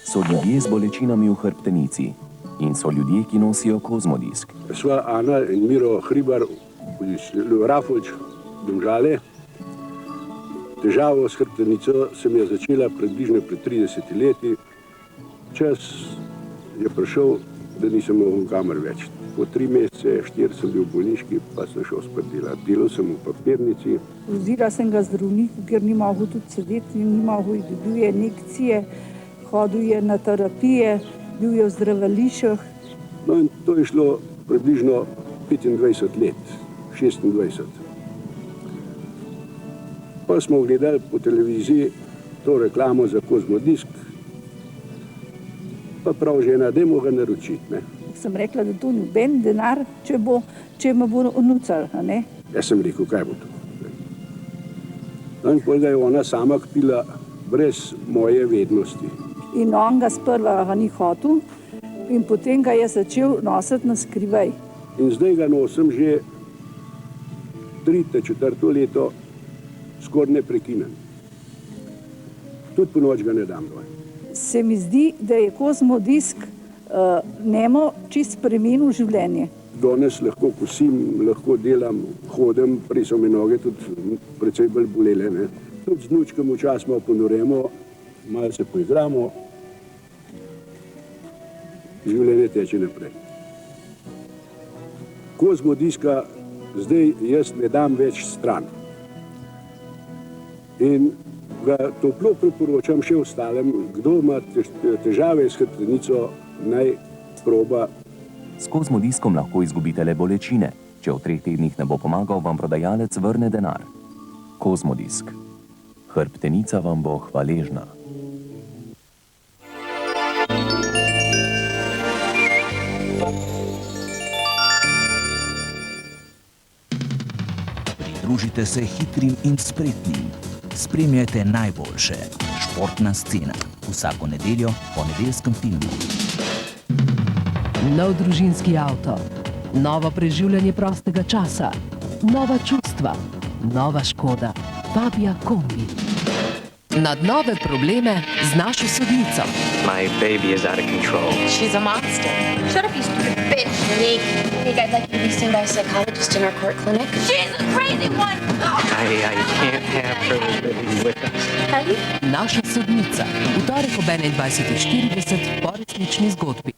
so ljudje z bolečinami v hrbtenici in so ljudje, ki nosijo kozmodisk. Sva Ana in Miro Hribar iz Rafolč, Domžale. Težavo s hrbtenico se mi je začela približno pred 30 leti. Čas je prišel, da nisem mogel kamor več. Po 3 mesece, 4 sem bil v bolniški, pa sem šel spet delati. Delal sem v papirnici. Vzela sem ga zdravniku, ker ni mogel tudi sedeti, ni mogel, dobil je injekcije, hodil je na terapije, bil je v zdraviliščih. No in to je šlo približno 25 let, 26. Pa smo gledali po televiziji to reklamo za kozmodisk, pa prav žena, dajmo ga naročiti, ne. Sem rekla, da to noben denar, če me bo nucal, ne. Jaz sem rekel, kaj bo to. No in potem ga je ona sama kupila brez moje vednosti. In on ga sprva ni hotel in potem ga je začel nositi na skrivaj. In zdaj ga nosim že 3., 4. leto skoraj neprekinen. Tudi po noč ga ne dam dol. Se mi zdi, da je kozmodisk Nemo čist spremenil življenje. Danes lahko kosim, lahko delam, hodim, prej so mi noge tudi precej bolj bolele, ne. Tudi z vnučkom včasih malo ponoremo, malo se poigramo, življenje teče naprej. Kozmodiska zdaj jaz ne dam več stran. In ga toplo priporočam še ostalem, kdo ima težave s hrbtenico, naj proba. S kozmodiskom lahko izgubite le bolečine. Če v 3 tednih ne bo pomagal, vam prodajalec vrne denar. Kozmodisk. Hrbtenica vam bo hvaležna. Pridružite se hitrim in spretnim. Spremljajte najboljše. Športna scena. Vsako nedeljo po nedeljskem filmu. Nov družinski avto. Novo preživljanje prostega časa. Nova čustva. Nova Škoda. Fabia kombi. Nad nove probleme z našo sodnico. My baby is out of control. She's a monster. Shut up, you stupid bitch. Hey, I'd like you to be seen by a psychologist in our court clinic. She's a crazy one! I can't have her living with us. Naša sodnica. V torek ob 21:40 po resnični zgodbi.